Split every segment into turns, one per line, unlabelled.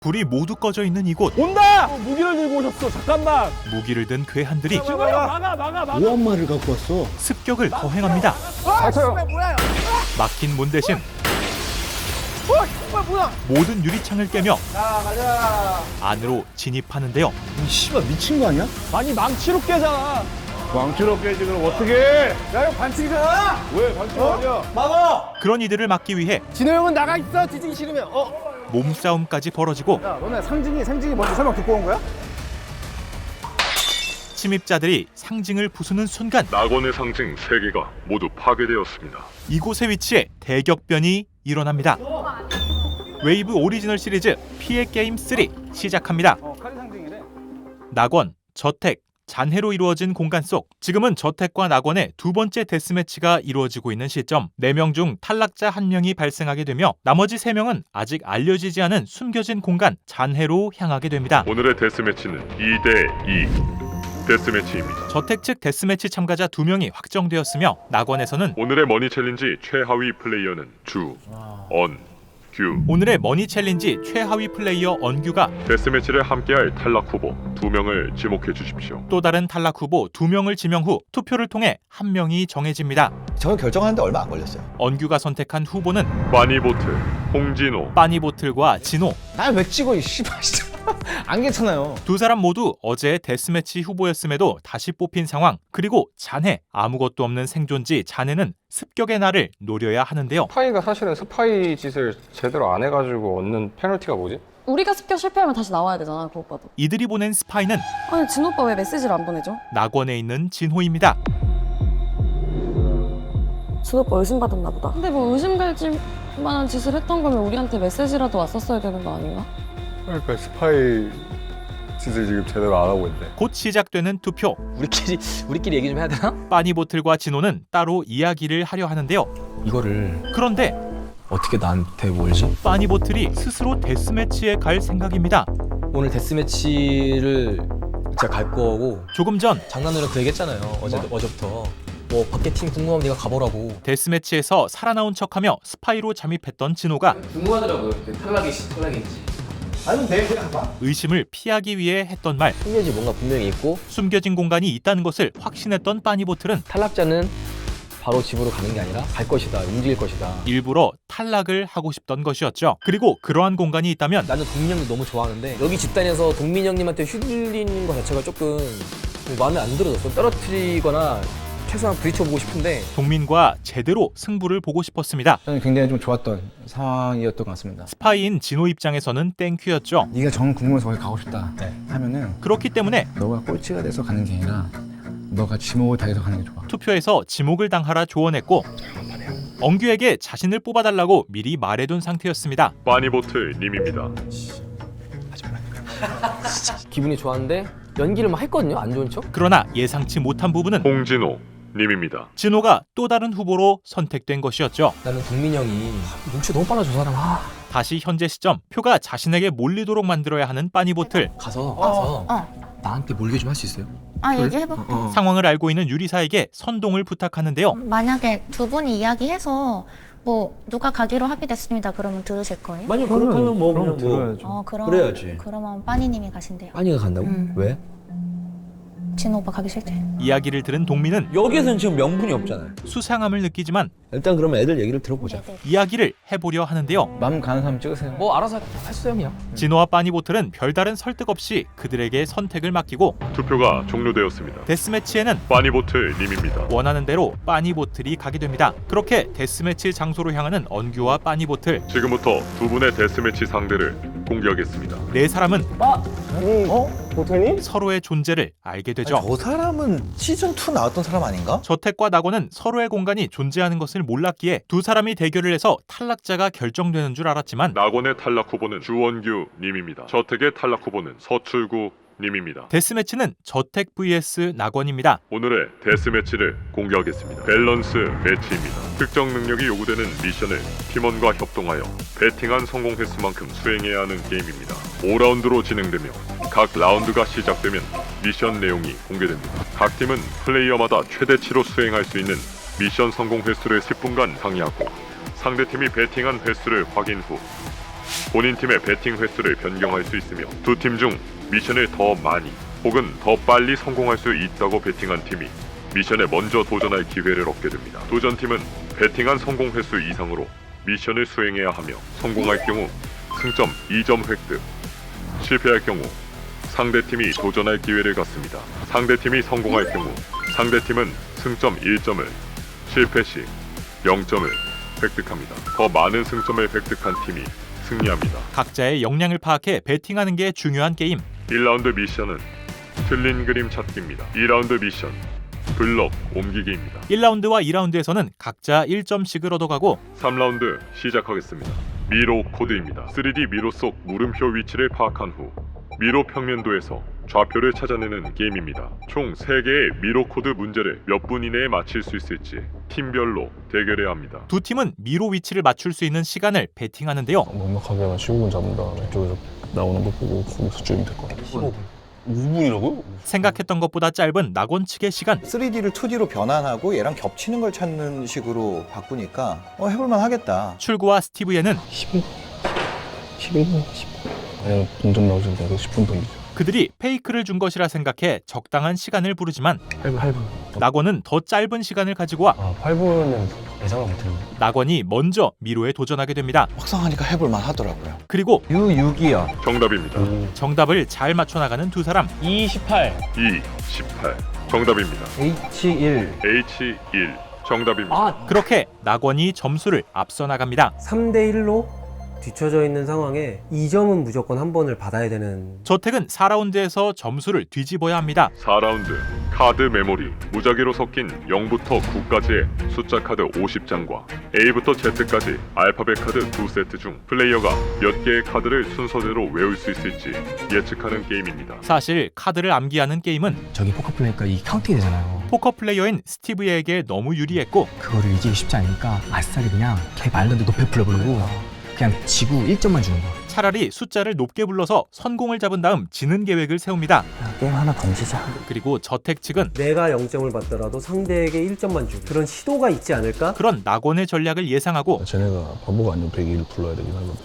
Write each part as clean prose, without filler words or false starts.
불이 모두 꺼져 있는 이곳.
온다! 무기를 들고 오셨어. 잠깐만.
무기를 든 괴한들이
막아.
무한마를 갖고 왔어.
습격을 거행합니다.
맞아요.
막힌 문 대신
뭐야?
모든 유리창을 깨며
자, 가자.
안으로 진입하는데요.
이 씨발 미친 거 아니야?
아니 망치로 깨잖아. 망치로 깨지 그럼 어떻게 해? 야 이거 반칙이잖아. 왜 반칙 아니야? 막아.
그런 이들을 막기 위해
진호 형은 나가 있어. 뒤지기 싫으면.
몸싸움까지 벌어지고
야 너네 상징이 먼저 설명 듣고 온 거야?
침입자들이 상징을 부수는 순간
낙원의 상징 3개가 모두 파괴되었습니다.
이곳에 위치해 대격변이 일어납니다. 웨이브 오리지널 시리즈 피해 게임 3 시작합니다.
칼이 상징이래.
낙원, 저택, 잔해로 이루어진 공간 속 지금은 저택과 낙원의 두 번째 데스매치가 이루어지고 있는 시점 4명 중 탈락자 1명이 발생하게 되며 나머지 3명은 아직 알려지지 않은 숨겨진 공간 잔해로 향하게 됩니다.
오늘의 데스매치는 2대2 데스매치입니다.
저택 측 데스매치 참가자 2명이 확정되었으며 낙원에서는
오늘의 머니 챌린지 최하위 플레이어는 주언규.
오늘의 머니 챌린지 최하위 플레이어 언규가
데스매치를 함께할 탈락 후보 2명을 지목해 주십시오.
또 다른 탈락 후보 2명을 지명 후 투표를 통해 1명이 정해집니다.
저는 결정하는데 얼마 안 걸렸어요.
언규가 선택한 후보는
빠니보틀, 홍진호.
빠니보틀과 진호.
날 왜 찍어 이 씨발 진짜. 안 괜찮아요.
두 사람 모두 어제 데스매치 후보였음에도 다시 뽑힌 상황. 그리고 잔해, 아무것도 없는 생존지 잔해는 습격의 날을 노려야 하는데요.
스파이가 사실은 스파이 짓을 제대로 안 해가지고 얻는 페널티가 뭐지?
우리가 습격 실패하면 다시 나와야 되잖아, 그 오빠도.
이들이 보낸 스파이는
아니, 진호 오빠 왜 메시지를 안 보내줘?
낙원에 있는 진호입니다.
진호 오빠 의심받았나 보다. 근데 뭐 의심갈 만한 짓을 했던 거면 우리한테 메시지라도 왔었어야 되는 거 아닌가?
그러니까 스파이 짓을 지금 제대로 안 하고 있는데.
곧 시작되는 투표.
우리끼리 얘기 좀 해야 되나?
빠니보틀과 진호는 따로 이야기를 하려 하는데요.
이거를
그런데
어떻게 나한테 몰지?
빠니보틀이 스스로 데스매치에 갈 생각입니다.
오늘 데스매치를 제가 갈 거고
조금 전
장난으로 그 얘기했잖아요. 어제부터 뭐 밖에 팀 궁금하면 네가 가보라고.
데스매치에서 살아나온 척하며 스파이로 잠입했던 진호가
궁금하더라고요. 탈락인지.
아니 내일 그냥 봐.
의심을 피하기 위해 했던 말.
숨겨진 뭔가 분명히 있고
숨겨진 공간이 있다는 것을 확신했던 빠니보틀은
탈락자는 바로 집으로 가는 게 아니라 갈 것이다. 움직일 것이다.
일부러 탈락을 하고 싶던 것이었죠. 그리고 그러한 공간이 있다면
나는 동민 형도 너무 좋아하는데 여기 집단에서 동민 형님한테 휘둘리는 것 자체가 조금 마음에 안 들어졌어. 떨어뜨리거나 최소한 부딪혀보고 싶은데
동민과 제대로 승부를 보고 싶었습니다.
저는 굉장히 좀 좋았던 상황이었던 것 같습니다.
스파이인 진호 입장에서는 땡큐였죠.
네가 정 궁금해서 거기 가고 싶다 하면은
그렇기 때문에
너가 꼴찌가 돼서 가는 게 아니라 너가 지목을 당해서 가는 게 좋아.
투표에서 지목을 당하라 조언했고 언규에게 자신을 뽑아달라고 미리 말해둔 상태였습니다.
빠니보틀 님입니다.
기분이 좋았는데 연기를 막 했거든요. 안 좋은 척.
그러나 예상치 못한 부분은
홍진호 님입니다.
진호가 또 다른 후보로 선택된 것이었죠.
나는 동민 형이 눈치 너무 빨라 저 사람.
다시 현재 시점 표가 자신에게 몰리도록 만들어야 하는 빠니보틀.
가서 나한테 몰게 좀 할 수 있어요?
얘기해봐.
상황을 알고 있는 유리사에게 선동을 부탁하는데요.
만약에 두 분이 이야기해서 뭐 누가 가기로 합의됐습니다. 그러면 들으실 거예요?
만약 그렇다면 뭐
그럼
그냥 뭐
들어야죠.
그래야지.
그러면 빠니님이 가신대요.
빠니가 간다고? 왜?
진호 오빠 가기 싫대.
이야기를 들은 동민은
여기에서는 지금 명분이 없잖아요.
수상함을 느끼지만
일단 그러면 애들 얘기를 들어보자.
네네.
이야기를 해보려 하는데요.
마음 가는 사람 찍으세요.
뭐 알아서 했어요 그냥.
진호와 빠니보틀은 별다른 설득 없이 그들에게 선택을 맡기고
투표가 종료되었습니다.
데스매치에는
빠니보틀 님입니다.
원하는 대로 빠니보틀이 가게 됩니다. 그렇게 데스매치 장소로 향하는 언규와 빠니보틀
지금부터 두 분의 데스매치 상대를 공개하겠습니다.
네 사람은
보태니?
서로의 존재를 알게 되죠.
저 사람은 시즌2 나왔던 사람 아닌가?
저택과 낙원은 서로의 공간이 존재하는 것을 몰랐기에 두 사람이 대결을 해서 탈락자가 결정되는 줄 알았지만
낙원의 탈락 후보는 주원규 님입니다. 저택의 탈락 후보는 서출구 님입니다.
데스매치는 저택 vs 낙원입니다.
오늘의 데스매치를 공개하겠습니다. 밸런스 매치입니다. 특정 능력이 요구되는 미션을 팀원과 협동하여 배팅한 성공 횟수만큼 수행해야 하는 게임입니다. 5라운드로 진행되며 각 라운드가 시작되면 미션 내용이 공개됩니다. 각 팀은 플레이어마다 최대치로 수행할 수 있는 미션 성공 횟수를 10분간 상의하고 상대팀이 배팅한 횟수를 확인 후 본인 팀의 배팅 횟수를 변경할 수 있으며 두 팀 중 미션을 더 많이 혹은 더 빨리 성공할 수 있다고 배팅한 팀이 미션에 먼저 도전할 기회를 얻게 됩니다. 도전팀은 배팅한 성공 횟수 이상으로 미션을 수행해야 하며 성공할 경우 승점 2점 획득, 실패할 경우 상대팀이 도전할 기회를 갖습니다. 상대팀이 성공할 경우 상대팀은 승점 1점을, 실패 시 0점을 획득합니다. 더 많은 승점을 획득한 팀이 승리합니다.
각자의 역량을 파악해 배팅하는 게 중요한 게임.
1라운드 미션은 틀린 그림 찾기입니다. 2라운드 미션 블럭 옮기기입니다.
1라운드와 2라운드에서는 각자 1점씩을 얻어가고
3라운드 시작하겠습니다. 미로 코드입니다. 3D 미로 속 물음표 위치를 파악한 후 미로 평면도에서 좌표를 찾아내는 게임입니다. 총 3개의 미로 코드 문제를 몇 분 이내에 맞힐 수 있을지 팀별로 대결해야 합니다.
두 팀은 미로 위치를 맞출 수 있는 시간을 배팅하는데요.
넉넉하게 한 15분 잡은 다음에 이쪽에서 나오는 거 보고 거기서 줄이면 될 것 같아요. 15분? 5분이라고요?
생각했던 것보다 짧은 낙원 측의 시간.
3D를 2D로 변환하고 얘랑 겹치는 걸 찾는 식으로 바꾸니까 해볼만 하겠다.
출구와 스티브에는
11분? 11분? 10분? 아니면 동점 나오지 않고 10분 던지죠.
그들이 페이크를 준 것이라 생각해 적당한 시간을 부르지만
8분.
낙원은 더 짧은 시간을 가지고 와
8분은 예상을 못했는데.
낙원이 먼저 미로에 도전하게 됩니다.
확성하니까 해볼만 하더라고요.
그리고
U6이요.
정답입니다.
정답을 잘 맞춰나가는 두 사람.
218
218 정답입니다.
H1
H1 정답입니다.
그렇게 낙원이 점수를 앞서 나갑니다.
3대1로 뒤쳐져 있는 상황에 2점은 무조건 한 번을 받아야 되는.
저택은 4라운드에서 점수를 뒤집어야 합니다.
4라운드 카드 메모리 무작위로 섞인 0부터 9까지의 숫자 카드 50장과 A부터 Z까지 알파벳 카드 2세트 중 플레이어가 몇 개의 카드를 순서대로 외울 수 있을지 예측하는 게임입니다.
사실 카드를 암기하는 게임은
저기 포커 플레이니까 이게 카운팅이 되잖아요.
포커 플레이어인 스티브에게 너무 유리했고
그거를 이기기 쉽지 않으니까 아싸리 그냥 걔 말도 안 돼 높게 불러버리고 그냥 지구 1점만 주는 거야.
차라리 숫자를 높게 불러서 선공을 잡은 다음 지는 계획을 세웁니다.
게임 하나 던지자.
그리고 저택 측은
내가 0점을 받더라도 상대에게 1점만 주고 그런 시도가 있지 않을까?
그런 낙원의 전략을 예상하고
쟤네가 바보가 아니면 101을 불러야 되긴 하거든.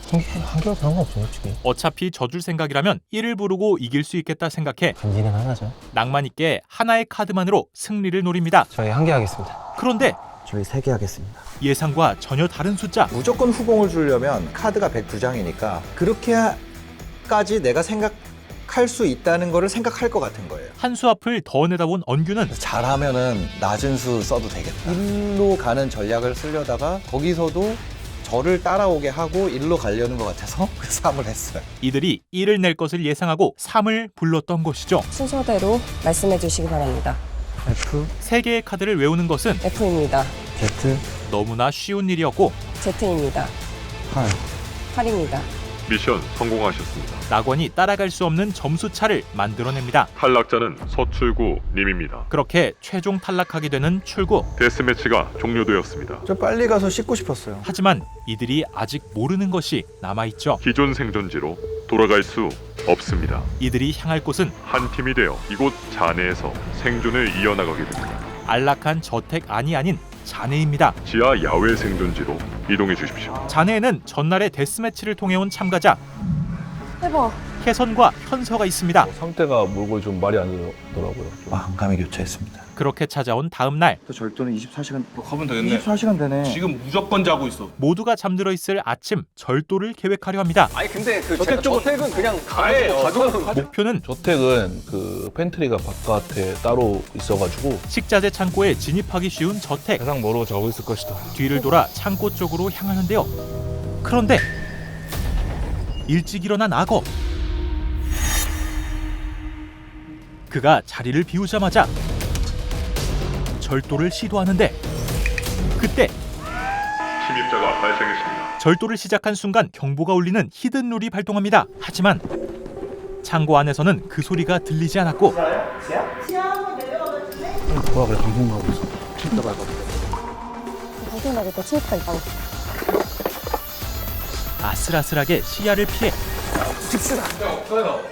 한개가 상관없어 솔직히.
어차피 져줄 생각이라면 1을 부르고 이길 수 있겠다 생각해
간지는 하나죠.
낭만 있게 하나의 카드만으로 승리를 노립니다.
저희 한 개 하겠습니다.
그런데
저희 3개 하겠습니다.
예상과 전혀 다른 숫자.
무조건 후공을 주려면 카드가 102장이니까 그렇게까지 내가 생각할 수 있다는 거를 생각할 것 같은 거예요.
한 수 앞을 더 내다본 언규는
잘하면은 낮은 수 써도 되겠다. 1로 가는 전략을 쓰려다가 거기서도 저를 따라오게 하고 1로 가려는 것 같아서 3을 했어요.
이들이 1을 낼 것을 예상하고 3을 불렀던 것이죠.
순서대로 말씀해 주시기 바랍니다.
F,
3개의 카드를 외우는 것은
F입니다.
Z,
너무나 쉬운 일이었고
Z입니다.
8.
8입니다.
미션 성공하셨습니다.
낙원이 따라갈 수 없는 점수 차를 만들어냅니다.
탈락자는 서출구 님입니다.
그렇게 최종 탈락하게 되는 출구.
데스매치가 종료되었습니다.
저 빨리 가서 씻고 싶었어요.
하지만 이들이 아직 모르는 것이 남아있죠.
기존 생존지로 돌아갈 수 없습니다.
이들이 향할 곳은
한 팀이 되어 이곳 잔해에서 생존을 이어나가게 됩니다.
안락한 저택 안이 아닌 잔해입니다.
지하 야외 생존지로 이동해 주십시오.
잔해에는 전날의 데스매치를 통해 온 참가자
해봐.
혜선과 현서가 있습니다.
상태가 몰고 좀 말이 안 되더라고요.
마음감이 교차했습니다.
그렇게 찾아온 다음 날
또 절도는 24시간.
가면 되겠네.
24시간 되네.
지금 무조건 자고 있어.
모두가 잠들어 있을 아침 절도를 계획하려 합니다.
아니 근데 그 저택은 그냥 가져가는
목표는
저택은 그 팬트리가 바깥에 따로 있어가지고
식자재 창고에 진입하기 쉬운 저택.
세상 모르고 자고 있을 것이다.
뒤를 돌아 창고 쪽으로 향하는데요. 그런데 일찍 일어난 악어. 그가 자리를 비우자마자 절도를 시도하는데 그때
침입자가 발생했습니다.
절도를 시작한 순간 경보가 울리는 히든룰이 발동합니다. 하지만 창고 안에서는 그 소리가 들리지 않았고
뭐야 그래 방송 가고 있어. 진짜 밟아.
당연하겠다. 침입자 있다고.
아슬아슬하게 시야를 피해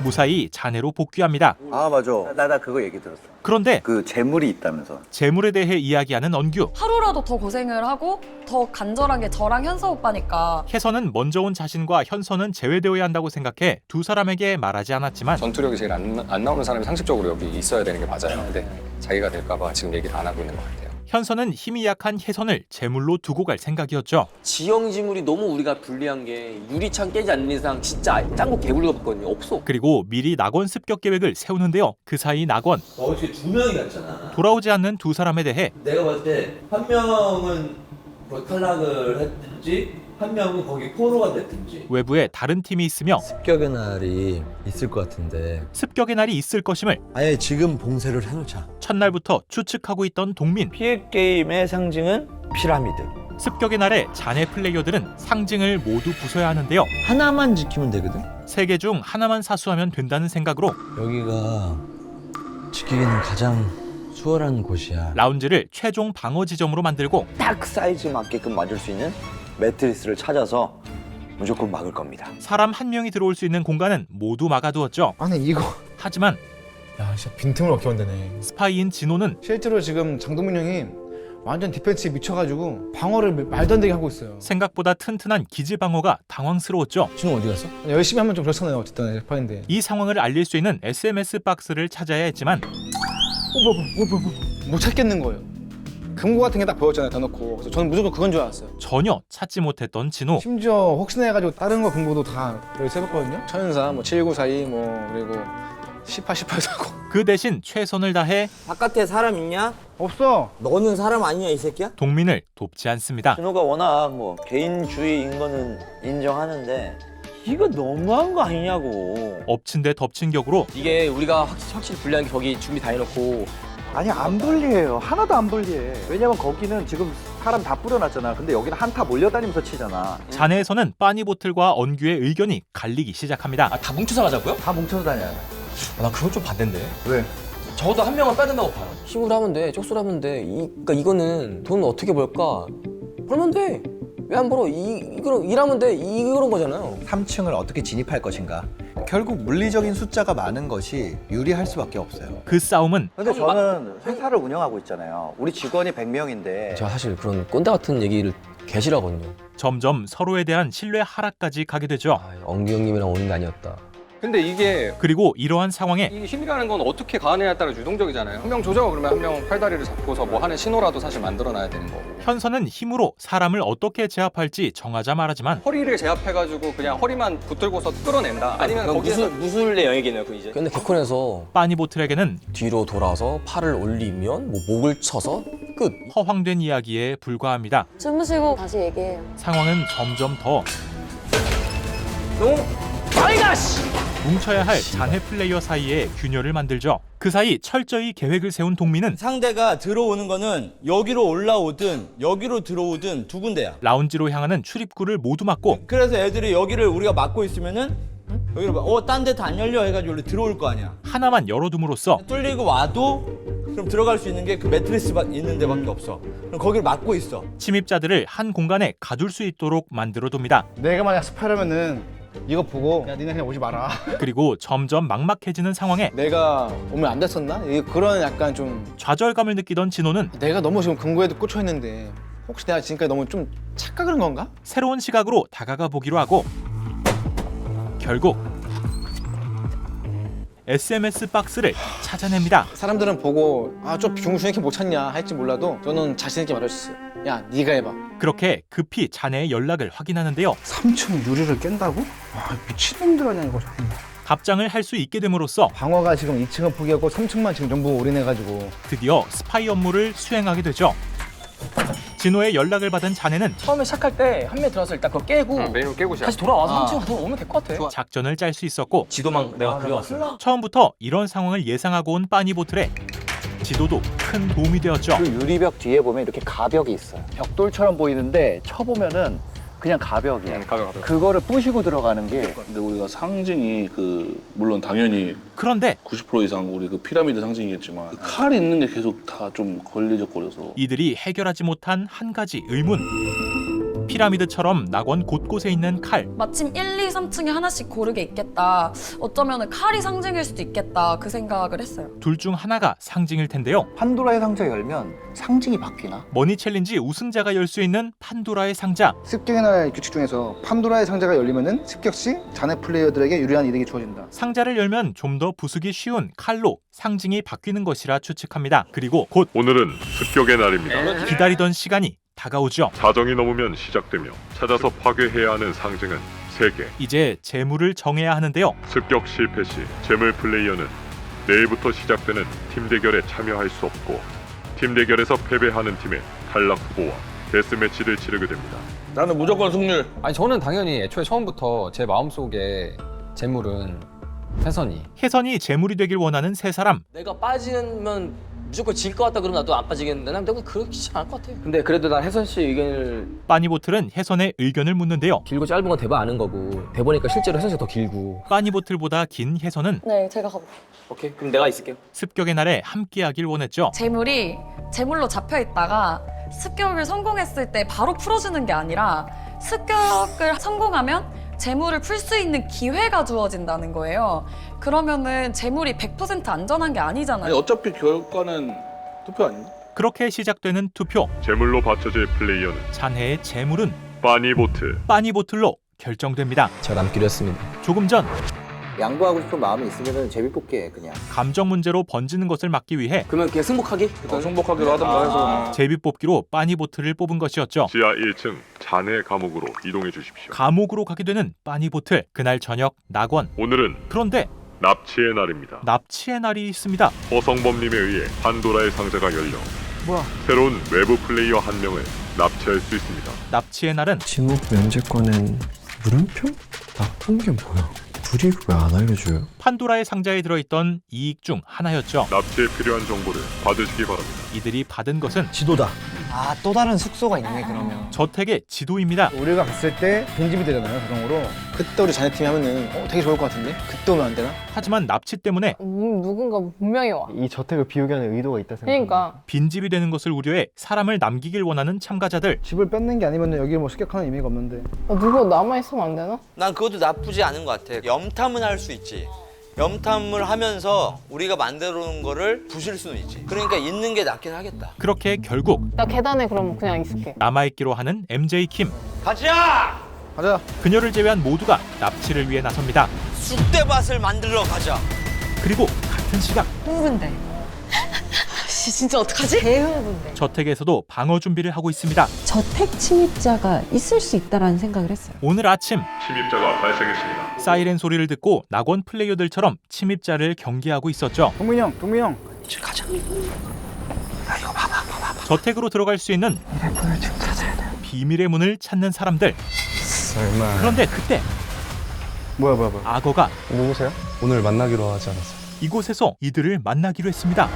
무사히 잔해로 복귀합니다.
아 맞아. 나 그거 얘기 들었어.
그런데
그 재물이 있다면서.
재물에 대해 이야기하는 언규.
하루라도 더 고생을 하고 더 간절하게 저랑 현서 오빠니까
혜선은 먼저 온 자신과 현서는 제외되어야 한다고 생각해 두 사람에게 말하지 않았지만
전투력이 제일 안 나오는 사람이 상식적으로 여기 있어야 되는 게 맞아요. 근데 자기가 될까봐 지금 얘기를 안 하고 있는 것 같아요.
현서는 힘이 약한 혜선을 제물로 두고 갈 생각이었죠.
지형지물이 너무 우리가 불리한 게 유리창 깨지 않는 이상 진짜 짱구 개굴리가 없거든요. 없어.
그리고 미리 낙원 습격 계획을 세우는데요. 그 사이 낙원
어떻게 두 명이 갔잖아.
돌아오지 않는 두 사람에 대해
내가 봤을 때 한 명은 뭐 탈락을 했든지 한 명은 거기 포로가 됐든지.
외부에 다른 팀이 있으며
습격의 날이 있을 것 같은데
습격의 날이 있을 것임을
아예 지금 봉쇄를 해놓자.
첫날부터 추측하고 있던 동민.
피해 게임의 상징은 피라미드.
습격의 날에 잔해 플레이어들은 상징을 모두 부숴야 하는데요.
하나만 지키면 되거든.
세 개 중 하나만 사수하면 된다는 생각으로
여기가 지키기는 가장 수월한 곳이야.
라운지를 최종 방어 지점으로 만들고
딱 사이즈 맞게끔 맞을 수 있는 매트리스를 찾아서 무조건 막을 겁니다.
사람 한 명이 들어올 수 있는 공간은 모두 막아두었죠.
아니 이거
하지만
야 진짜 빈틈을 얻게 만드네.
스파이인 진호는
실제로 지금 장동민 형이 완전 디펜스에 미쳐가지고 방어를 말도 안 되게 하고 있어요.
생각보다 튼튼한 기지 방어가 당황스러웠죠.
진호 어디 갔어?
열심히 하면 좀 그렇잖아요. 어쨌든 스파인데.
이 상황을 알릴 수 있는 SMS 박스를 찾아야 했지만
못 찾겠는 거예요. 금고 같은 게 딱 보였잖아요. 다 넣고. 그래서 저는 무조건 그건 줄 알았어요.
전혀 찾지 못했던 진호.
심지어 혹시나 해가지고 다른 거 금고도 다 여기 세봤거든요. 천연사, 뭐 7942, 뭐 그리고 1848사고.
그 대신 최선을 다해
바깥에 사람 있냐?
없어.
너는 사람 아니야 이 새끼야?
동민을 돕지 않습니다.
준호가 워낙 뭐 개인주의인 거는 인정하는데 이거 너무한 거 아니냐고.
엎친 데 덮친 격으로
이게 우리가 확실히 불리한 게 거기 준비 다 해놓고
아니 안 불리해요. 하나도 안 불리해. 왜냐면 거기는 지금 사람 다 뿌려놨잖아. 근데 여기는 한타 몰려다니면서 치잖아.
잔해에서는 빠니보틀과 언규의 의견이 갈리기 시작합니다.
다 뭉쳐서 가자고요?
다 뭉쳐서 다녀.
나 그건 좀 반대인데.
왜?
적어도 한 명은 빼든다고 봐요. 힘으로 하면 돼, 쪽수로 하면 돼. 그러니까 이거는 돈 어떻게 벌까? 벌면 돼. 왜 안 벌어? 이거는 일하면 돼. 이런 거잖아요.
3층을 어떻게 진입할 것인가. 결국 물리적인 숫자가 많은 것이 유리할 수밖에 없어요.
그 싸움은
근데 저는 회사를 운영하고 있잖아요. 우리 직원이 100명인데
제가 사실 그런 꼰대 같은 얘기를 개 싫어하거든요.
점점 서로에 대한 신뢰 하락까지 가게 되죠.
엉규 형님이랑 오는 게 아니었다.
근데 이게
그리고 이러한 상황에
이 힘이라는 건 어떻게 가느냐에 따라 유동적이잖아요. 한 명 조져 그러면 한 명 팔다리를 잡고서 뭐 하는 신호라도 사실 만들어놔야 되는 거고.
현서는 힘으로 사람을 어떻게 제압할지 정하자 말하지만
허리를 제압해가지고 그냥 허리만 붙들고서 끌어낸다. 아니면 거기서
무술의 영역이네요, 그 이제. 근데 개콘에서
빠니보틀에게는
뒤로 돌아서 팔을 올리면 뭐 목을 쳐서 끝.
허황된 이야기에 불과합니다.
주무시고 다시 얘기해요.
상황은 점점 더
너무 빨리 가 씨.
뭉쳐야 할 잔해 플레이어 사이에 균열을 만들죠. 그 사이 철저히 계획을 세운 동민은
상대가 들어오는 거는 여기로 올라오든 여기로 들어오든 두 군데야.
라운지로 향하는 출입구를 모두 막고
그래서 애들이 여기를 우리가 막고 있으면은 여기로 딴 데도 안 열려 해가지고 원래 들어올 거 아니야.
하나만 열어둠으로써
뚫리고 와도 그럼 들어갈 수 있는 게 그 매트리스 있는 데밖에 없어. 그럼 거기를 막고 있어.
침입자들을 한 공간에 가둘 수 있도록 만들어둡니다.
내가 만약 스파이라면은 이거 보고 야 니네 그냥 오지 마라.
그리고 점점 막막해지는 상황에
내가 오면 안 됐었나? 그런 약간 좀
좌절감을 느끼던 진호는
내가 너무 지금 금고에도 꽂혀 있는데 혹시 내가 지금까지 너무 좀 착각을 한 건가?
새로운 시각으로 다가가 보기로 하고 결국 SMS 박스를 찾아냅니다.
사람들은 보고 좀 중순 이렇게 못 찾냐 할지 몰라도 저는 자신 있게 말해줬어요. 야 네가 해봐.
그렇게 급히 자네의 연락을 확인하는데요.
3층 유리를 깬다고? 미친놈들 아니야 이거.
답장을 할 수 있게 됨으로써
방어가 지금 2층은 포기하고 3층만 지금 전부 올인해가지고
드디어 스파이 업무를 수행하게 되죠. 진호의 연락을 받은 자네는
처음에 시작할 때 한 명 들어서 일단 그거 깨고
메인으로 깨고 시작.
다시 돌아와서 3층 가서 오면 될 것 같아.
작전을 짤 수 있었고
지도만 내가 그려왔어.
처음부터 이런 상황을 예상하고 온 빠니보틀의 지도도 큰 도움이 되었죠.
그 유리벽 뒤에 보면 이렇게 가벽이 있어요. 벽돌처럼 보이는데 쳐보면은 그냥 가벽이야.
가벼워.
그거를 부시고 들어가는 게.
근데 우리가 상징이 물론 당연히
그런데
90% 이상 우리 그 피라미드 상징이겠지만 그 칼이 있는 게 계속 다 좀 걸리적거려서
이들이 해결하지 못한 한 가지 의문. 피라미드처럼 낙원 곳곳에 있는 칼.
마침 1, 2, 3층에 하나씩 고르게 있겠다. 어쩌면 칼이 상징일 수도 있겠다. 그 생각을 했어요.
둘 중 하나가 상징일 텐데요.
판도라의 상자 열면 상징이 바뀌나?
머니 챌린지 우승자가 열 수 있는 판도라의 상자.
습격의 나라의 규칙 중에서 판도라의 상자가 열리면은 습격 시 자네 플레이어들에게 유리한 이득이 주어진다.
상자를 열면 좀 더 부수기 쉬운 칼로 상징이 바뀌는 것이라 추측합니다. 그리고 곧
오늘은 습격의 날입니다.
기다리던 시간이 다가오죠.
사정이 넘으면 시작되며 찾아서 파괴해야 하는 상징은 3개.
이제 재물을 정해야 하는데요.
습격 실패 시 재물 플레이어는 내일부터 시작되는 팀 대결에 참여할 수 없고 팀 대결에서 패배하는 팀의 탈락 후보와 데스매치를 치르게 됩니다.
나는 무조건 승률.
아니 저는 당연히 애초에 처음부터 제 마음속에 재물은 혜선이
재물이 되길 원하는 세 사람.
내가 빠지면 무조건 질 것 같다 그러면 나도 안 빠지겠는데 난 내가 그렇지 않을 것 같아. 근데 그래도 난 혜선 씨 의견을
빠니보틀은 혜선의 의견을 묻는데요.
길고 짧은 건 대박 아는 거고 대보니까 실제로 혜선 씨가 더 길고.
빠니보틀보다 긴 혜선은
네, 제가 가볼게요.
오케이 그럼 내가 있을게요.
습격의 날에 함께하길 원했죠.
재물이 재물로 잡혀 있다가 습격을 성공했을 때 바로 풀어주는 게 아니라 습격을 성공하면 재물을 풀 수 있는 기회가 주어진다는 거예요. 그러면은 재물이 100% 안전한 게 아니잖아요.
아니 어차피 결과는 투표 아닌가?
그렇게 시작되는 투표.
재물로 받쳐질 플레이어는
잔해의 재물은
빠니보틀로
결정됩니다.
제가 남기로 했습니다.
조금 전
양보하고 싶은 마음이 있으면 제비 뽑기 해 그냥.
감정 문제로 번지는 것을 막기 위해
그러면 그냥 승복하기?
승복하기로 하던가 해서.
제비 뽑기로 빠니보틀을 뽑은 것이었죠.
지하 1층 잔해 감옥으로 이동해 주십시오.
감옥으로 가게 되는 빠니보틀. 그날 저녁 낙원.
오늘은
그런데
납치의 날입니다.
납치의 날이 있습니다.
허성범님에 의해 판도라의 상자가 열려
뭐야?
새로운 외부 플레이어 한 명을 납치할 수 있습니다.
납치의 날은
지목 면제권엔 물음표? 나쁜 게 뭐야? 둘이 왜 안 알려줘요?
판도라의 상자에 들어있던 이익 중 하나였죠.
납치에 필요한 정보를 받으시기 바랍니다.
이들이 받은 것은
지도다.
아, 또 다른 숙소가 있네 그러면.
저택의 지도입니다.
우리가 갔을 때 빈집이 되잖아요 자동으로. 그때 우리 자네팀이 하면은 되게 좋을 것 같은데? 그때 오면 안 되나?
하지만 납치 때문에
누군가 분명히 와.
이 저택을 비우게 하는 의도가 있다 생각.
그러니까.
빈집이 되는 것을 우려해 사람을 남기길 원하는 참가자들.
집을 뺏는 게 아니면 여기 뭐 습격하는 의미가 없는데.
누구 남아있으면 안 되나?
난 그것도 나쁘지 않은 것 같아. 염탐은 할 수 있지. 염탐을 하면서 우리가 만들어 놓은 거를 부실 수는 있지. 그러니까 있는 게 낫긴 하겠다.
그렇게 결국
나 계단에 그럼 그냥 있을게.
남아있기로 하는 MJ 킴.
가자!
가자.
그녀를 제외한 모두가 납치를 위해 나섭니다.
쑥대밭을 만들러 가자.
그리고 같은 시각
흥분돼. 진짜 어떡하지? 개흥분돼.
저택에서도 방어 준비를 하고 있습니다.
저택 침입자가 있을 수 있다라는 생각을 했어요.
오늘 아침
침입자가 발생했습니다.
사이렌 소리를 듣고 낙원 플레이어들처럼 침입자를 경계하고 있었죠.
동민이 형.
이제 가자.
저택으로 들어갈 수 있는 비밀의 문을 찾는 사람들.
설마.
그런데 그때
뭐야.
악어가
누구세요? 오늘 만나기로 하지 않았어요?
이곳에서 이들을 만나기로 했습니다.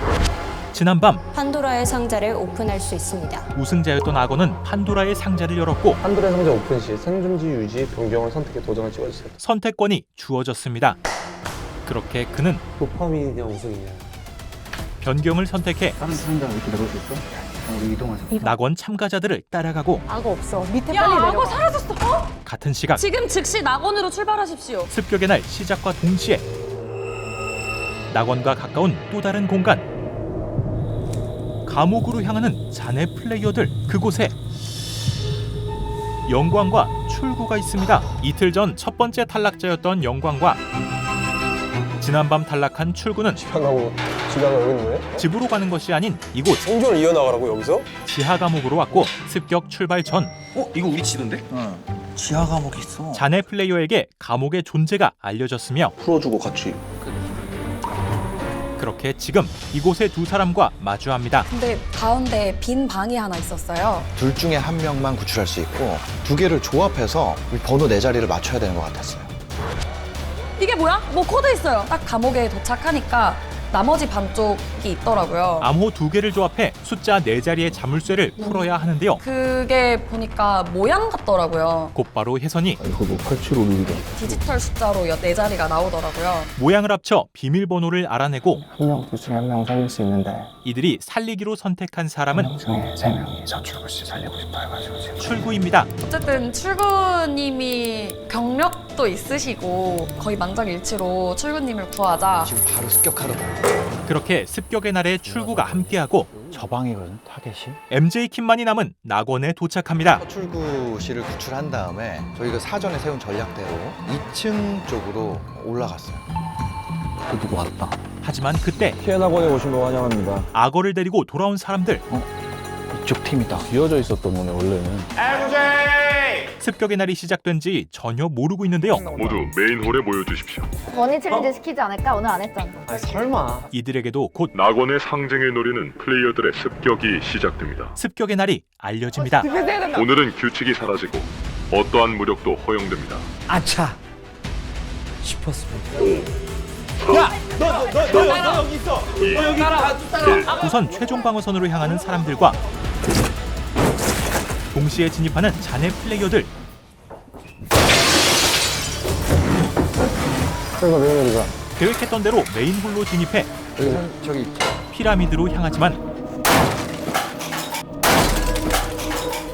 지난밤
판도라의 상자를 오픈할 수 있습니다.
우승자였던 악어는 판도라의 상자를 열었고
판도라의 상자 오픈 시 생존지 유지 변경을 선택해 도전을 찍어주세요.
선택권이 주어졌습니다. 그렇게 그는
도파민이냐 우승이냐.
변경을 선택해
다른 사람들랑 이렇게 내볼 수 있어? 우리 이동하자.
낙원 참가자들을 따라가고
악어 없어. 밑에 빨리 내려가. 악어 사라졌어.
같은 시각
지금 즉시 낙원으로 출발하십시오.
습격의 날 시작과 동시에 낙원과 가까운 또 다른 공간 감옥으로 향하는 잔해 플레이어들. 그곳에 영광과 출구가 있습니다. 이틀 전 첫 번째 탈락자였던 영광과 지난밤 탈락한 출구는
지하가 여기 있는 거예요?
집으로 가는 것이 아닌 이곳
생존을 이어나가라고 여기서?
지하 감옥으로 왔고 습격 출발 전
이거 우리 지도인데? 지하 감옥에 있어.
잔해 플레이어에게 감옥의 존재가 알려졌으며
풀어주고 같이.
그렇게 지금 이곳에 두 사람과 마주합니다.
근데 가운데 빈 방이 하나 있었어요.
둘 중에 한 명만 구출할 수 있고 두 개를 조합해서 이 번호 네 자리를 맞춰야 되는 것 같았어요.
이게 뭐야? 뭐 코드 있어요. 딱 감옥에 도착하니까 나머지 반쪽이 있더라고요.
암호 2개를 조합해 숫자 4자리의 자물쇠를 풀어야 하는데요.
그게 보니까 모양 같더라고요.
곧바로 혜선이
이거 뭐 8756이다.
디지털 숫자로 4자리가 나오더라고요.
모양을 합쳐 비밀번호를 알아내고
한 명 둘 중에 한 명 살릴 수 있는데
이들이 살리기로 선택한 사람은
중에 3명이 저 출구 씨 살리고 싶어 해가지고 지금
출구입니다.
어쨌든 출구님이 경력도 있으시고 거의 만장일치로 출구님을 구하자.
지금 바로 습격하러
그렇게 습격의 날에 출구가 함께하고
저 방이거든, 타겟이.
MJ 킴만이 남은 낙원에 도착합니다.
출구실을 구출한 다음에 저희가 사전에 세운 전략대로 2층 쪽으로 올라갔어요.
또 누구 왔다.
하지만 그때
피해 낙원에 오신 거 환영합니다.
악어를 데리고 돌아온 사람들.
이쪽 팀이다.
비어져 있었던 거네 원래는.
습격의 날이 시작된 지 전혀 모르고 있는데요.
모두 메인홀에 모여주십시오.
머니 챌린지 시키지 않을까? 오늘 안 했잖아.
아 설마.
이들에게도 곧
낙원의 상징을 노리는 플레이어들의 습격이 시작됩니다.
습격의 날이 알려집니다.
오늘은 규칙이 사라지고 어떠한 무력도 허용됩니다.
아차. 싶었습니다.
너 여기 있어. 너 여기 있다.
우선 최종 방어선으로 향하는 사람들과 동시에 진입하는 잔해 플레이어들. 계획했던 대로 메인홀로 진입해
저기
피라미드로 향하지만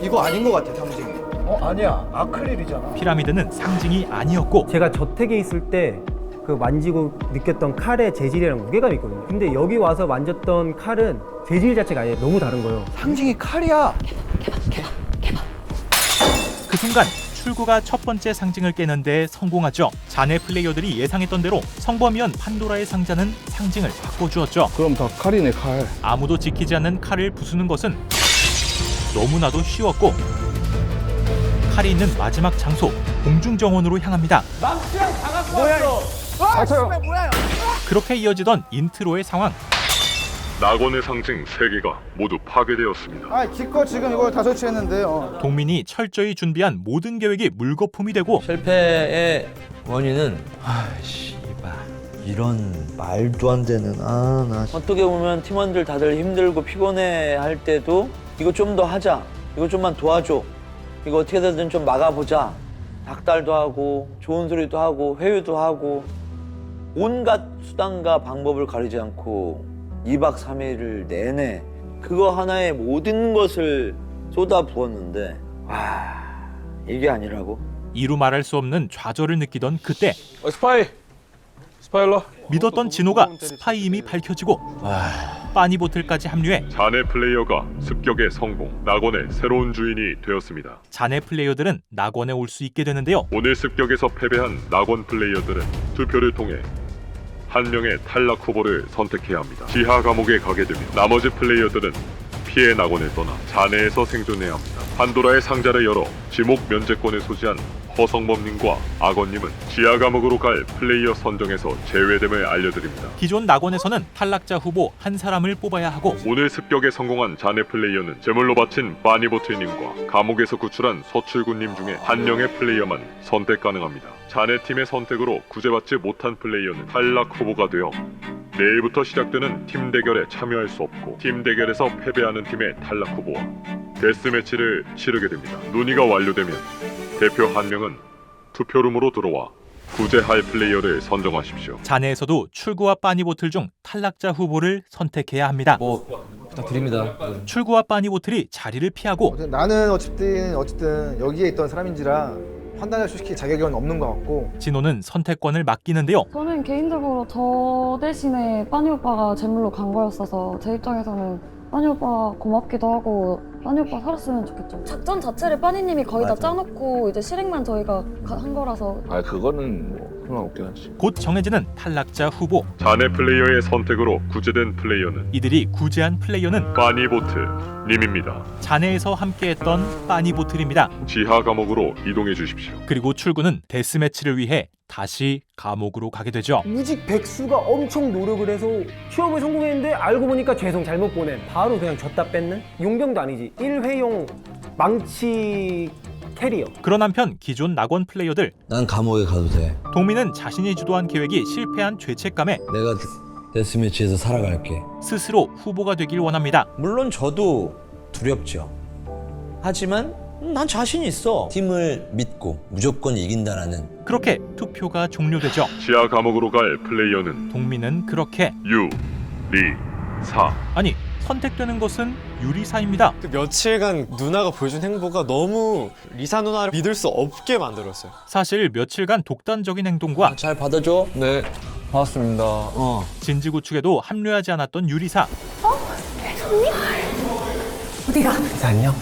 이거 아닌 것 같아, 상징이.
아니야. 아크릴이잖아.
피라미드는 상징이 아니었고
제가 저택에 있을 때 그 만지고 느꼈던 칼의 재질이랑 무게감이 있거든요. 근데 여기 와서 만졌던 칼은 재질 자체가 아예 너무 다른 거예요.
상징이 칼이야.
그 순간 출구가 첫 번째 상징을 깨는 데 성공하죠. 잔해 플레이어들이 예상했던 대로 성범이었 판도라의 상자는 상징을 바꿔주었죠.
그럼 다 칼이네 칼.
아무도 지키지 않는 칼을 부수는 것은 너무나도 쉬웠고 칼이 있는 마지막 장소 공중정원으로 향합니다.
망치랑 다갖고 왔어. 뭐야?
그렇게 이어지던 인트로의 상황.
낙원의 상징 3개가 모두 파괴되었습니다.
아, 기껏 지금 이걸 다 설치했는데.
동민이 철저히 준비한 모든 계획이 물거품이 되고
실패의 원인은 씨발 이런 말도 안 되는 나
어떻게 보면 팀원들 다들 힘들고 피곤해 할 때도 이거 좀 더 하자. 이거 좀만 도와줘. 이거 어떻게든 좀 막아보자. 닭달도 하고 좋은 소리도 하고 회유도 하고 온갖 수단과 방법을 가리지 않고 2박 3일을 내내 그거 하나에 모든 것을 쏟아부었는데 이게 아니라고?
이루 말할 수 없는 좌절을 느끼던 그때
스파일러.
믿었던 진호가 스파이임이 밝혀지고 빠니보틀까지 합류해
잔해 플레이어가 습격에 성공, 낙원의 새로운 주인이 되었습니다.
잔해 플레이어들은 낙원에 올 수 있게 되는데요.
오늘 습격에서 패배한 낙원 플레이어들은 투표를 통해 한 명의 탈락 후보를 선택해야 합니다. 지하 감옥에 가게 되며 나머지 플레이어들은 피해 낙원을 떠나 잔해에서 생존해야 합니다. 판도라의 상자를 열어 지목 면제권을 소지한 허성범님과 악어님은 지하 감옥으로 갈 플레이어 선정에서 제외됨을 알려드립니다.
기존 낙원에서는 탈락자 후보 한 사람을 뽑아야 하고
오늘 습격에 성공한 잔해 플레이어는 제물로 바친 바니보틀님과 감옥에서 구출한 서출구님 중에 한 명의 플레이어만 선택 가능합니다. 잔해 팀의 선택으로 구제받지 못한 플레이어는 탈락 후보가 되어 내일부터 시작되는 팀 대결에 참여할 수 없고 팀 대결에서 패배하는 팀의 탈락 후보와 데스매치를 치르게 됩니다. 논의가 완료되면 대표 한 명은 투표룸으로 들어와 구제할 플레이어를 선정하십시오.
잔해에서도 출구와 빠니보틀 중 탈락자 후보를 선택해야 합니다.
부탁드립니다.
출구와 빠니보틀이 자리를 피하고
나는 어쨌든 여기에 있던 사람인지라 판단을 솔직히 자격은 없는 것 같고.
진호는 선택권을 맡기는데요.
저는 개인적으로 저 대신에 빠니 오빠가 제물로 간 거였어서 제 입장에서는 빠니 오빠 고맙기도 하고 빠니 오빠 살았으면 좋겠죠. 작전 자체를 빠니님이 거의 다 짜놓고 이제 실행만 저희가 한 거라서.
그거는 뭐 상관없긴 하지.
곧 정해지는 탈락자 후보.
잔해 플레이어의 선택으로 구제된 플레이어는
이들이 구제한 플레이어는
바니보틀님입니다.
잔해에서 함께했던 빠니보틀입니다.
지하 감옥으로 이동해 주십시오.
그리고 출구는 데스매치를 위해 다시 감옥으로 가게 되죠.
무직 백수가 엄청 노력을 해서 취업을 성공했는데 알고 보니까 죄송 잘못 보낸 바로 그냥 줬다 뺏는 용병도 아니지 1회용 망치 캐리어.
그런 한편 기존 낙원 플레이어들
난 감옥에 가도 돼.
동민은 자신이 주도한 계획이 실패한 죄책감에
내가 데스매치에서 살아갈게.
스스로 후보가 되길 원합니다.
물론 저도 두렵죠. 하지만 난 자신 있어. 팀을 믿고 무조건 이긴다라는.
그렇게 투표가 종료되죠.
지하 감옥으로 갈 플레이어는
동민은 그렇게
유리사.
아니 선택되는 것은 유리사입니다.
그 며칠간 누나가 보여준 행보가 너무 리사 누나를 믿을 수 없게 만들었어요.
사실 며칠간 독단적인 행동과
잘 받아줘.
네, 반갑습니다.
진지구축에도 합류하지 않았던 유리사.
어디가? 리사 안녕.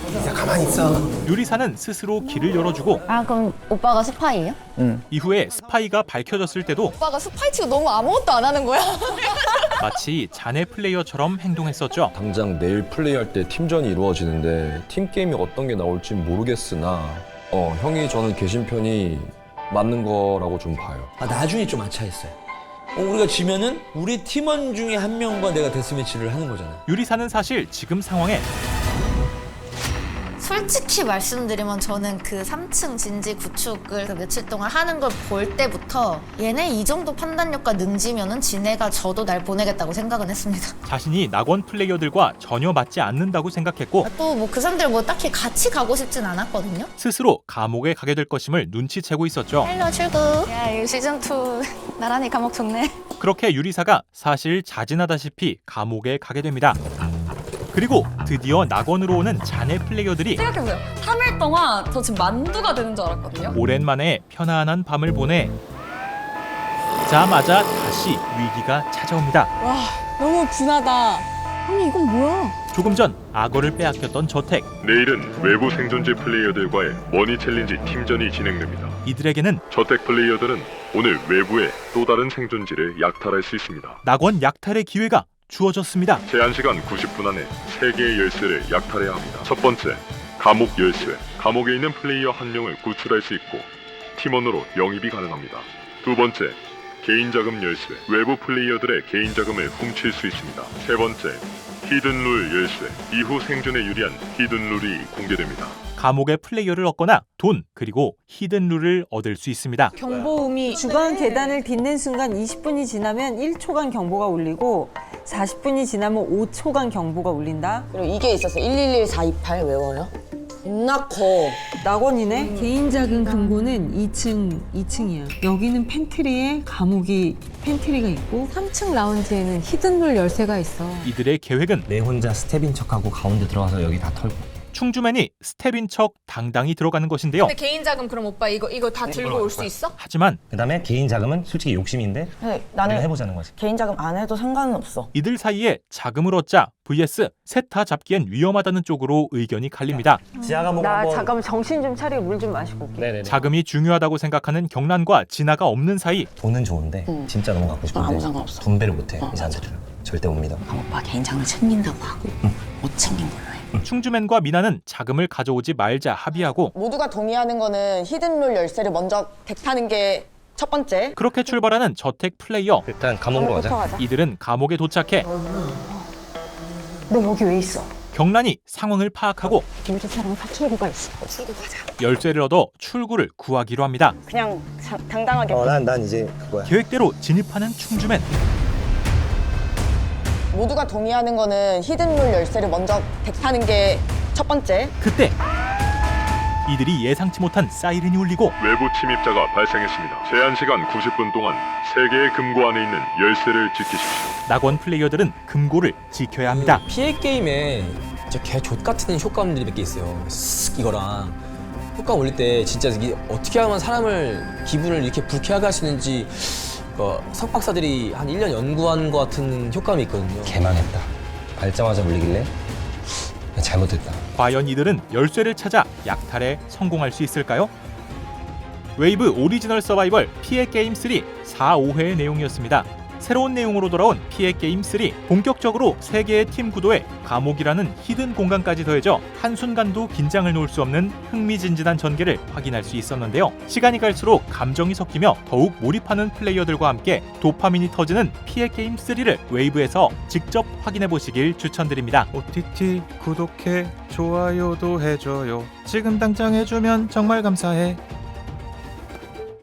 리사 가만히 있어.
유리사는 스스로 길을 열어주고
아, 그럼 오빠가 스파이예요?
이후에 스파이가 밝혀졌을 때도
오빠가 스파이 치고 너무 아무것도 안 하는 거야.
마치 자네 플레이어처럼 행동했었죠.
당장 내일 플레이할 때 팀전이 이루어지는데 팀 게임이 어떤 게 나올지 모르겠으나 형이 저는 계신 편이 맞는 거라고 좀 봐요.
나중에 좀 아차했어요. 우리가 지면은 우리 팀원 중에 한 명과 내가 데스매치를 하는 거잖아요.
유리사는 사실 지금 상황에
솔직히 말씀드리면 저는 그 3층 진지 구축을 그 며칠 동안 하는 걸 볼 때부터 얘네 이 정도 판단력과 능지면은 지네가 저도 날 보내겠다고 생각은 했습니다.
자신이 낙원 플레이어들과 전혀 맞지 않는다고 생각했고
또 뭐 그 사람들 뭐 딱히 같이 가고 싶진 않았거든요.
스스로 감옥에 가게 될 것임을 눈치채고 있었죠.
헬로 출구. 야, 이거 시즌2 나란히 감옥 좋네.
그렇게 유리사가 사실 자진하다시피 감옥에 가게 됩니다. 그리고 드디어 낙원으로 오는 자네 플레이어들이
생각해보세요. 3일 동안 저 지금 만두가 되는 줄 알았거든요.
오랜만에 편안한 밤을 보내 자마자 다시 위기가 찾아옵니다.
와, 너무 분하다. 아니 이건 뭐야?
조금 전 악어를 빼앗겼던 저택.
내일은 외부 생존지 플레이어들과의 머니 챌린지 팀전이 진행됩니다.
이들에게는
저택 플레이어들은 오늘 외부의 또 다른 생존지를 약탈할 수 있습니다.
낙원 약탈의 기회가 주어졌습니다.
제한시간 90분 안에 3개의 열쇠를 약탈해야 합니다. 첫 번째, 감옥 열쇠. 감옥에 있는 플레이어 한 명을 구출할 수 있고 팀원으로 영입이 가능합니다. 두 번째, 개인 자금 열쇠. 외부 플레이어들의 개인 자금을 훔칠 수 있습니다. 세 번째, 히든룰 열쇠. 이후 생존에 유리한 히든룰이 공개됩니다.
감옥의 플레이어를 얻거나 돈 그리고 히든룰을 얻을 수 있습니다.
경보음이 주간 계단을 딛는 순간 20분이 지나면 1초간 경보가 울리고 40분이 지나면 5초간 경보가 울린다.
그리고 이게 있어서 111428 외워요? 겁나 커.
낙원이네. 개인 자금 금고는 2층이야. 여기는 팬트리에 감옥이 팬트리가 있고 3층 라운지에는 히든룰 열쇠가 있어.
이들의 계획은
내 혼자 스텝인 척하고 가운데 들어가서 여기 다 털고
충주맨이 스텝인 척 당당히 들어가는 것인데요.
근데 개인 자금 그럼 오빠 이거 다 들고 올 수 있어?
하지만
그다음에 개인 자금은 솔직히 욕심인데
나는
해보자는 거지.
개인 자금 안 해도 상관은 없어.
이들 사이에 자금을 얻자 vs 셋 다 잡기엔 위험하다는 쪽으로 의견이 갈립니다.
지하 감옥
나
한번.
잠깐만 정신 좀 차리고 물 좀 마시고 올게.
네네네.
자금이 중요하다고 생각하는 경란과 진아가 없는 사이
돈은 좋은데 진짜 너무 갖고 싶은데
아무 상관없어.
분배를 못해 이 사람들은. 절대 못 믿어.
오빠 개인 자금 챙긴다고 하고 못 챙긴 걸로 해.
충주맨과 미나는 자금을 가져오지 말자 합의하고
모두가 동의하는 거는 히든룰 열쇠를 먼저 덱하는 게 첫 번째.
그렇게 출발하는 저택 플레이어.
일단 감옥으로 가자.
이들은 감옥에 도착해
너 여기 왜 있어?
경란이 상황을 파악하고
유리사랑 사출구가 있어. 출구 가자.
열쇠를 얻어 출구를 구하기로 합니다.
그냥 당당하게.
난 이제 그거야.
계획대로 진입하는 충주맨.
모두가 동의하는 거는 히든룰 열쇠를 먼저 덱하는 게 첫 번째.
그때 이들이 예상치 못한 사이렌이 울리고
외부 침입자가 발생했습니다. 제한시간 90분 동안 3개의 금고 안에 있는 열쇠를 지키십시오.
낙원 플레이어들은 금고를 지켜야 합니다.
피해 게임에 진짜 개 족같은 효과음들이 몇 개 있어요. 쓱 이거랑 효과음 올릴 때 진짜 이게 어떻게 하면 사람을 기분을 이렇게 불쾌하게 할 수 있는지 석박사들이 한 1년 연구한 것 같은 효과음이 있거든요.
개망했다. 밟자마자 물리길래 잘못했다.
과연 이들은 열쇠를 찾아 약탈에 성공할 수 있을까요? 웨이브 오리지널 서바이벌 피해 게임 3 4-5회의 내용이었습니다. 새로운 내용으로 돌아온 피해 게임 3 본격적으로 3개의 팀 구도에 감옥이라는 히든 공간까지 더해져 한순간도 긴장을 놓을 수 없는 흥미진진한 전개를 확인할 수 있었는데요. 시간이 갈수록 감정이 섞이며 더욱 몰입하는 플레이어들과 함께 도파민이 터지는 피해 게임 3를 웨이브에서 직접 확인해 보시길 추천드립니다. OTT 구독해 좋아요도 해줘요. 지금 당장 해주면 정말 감사해.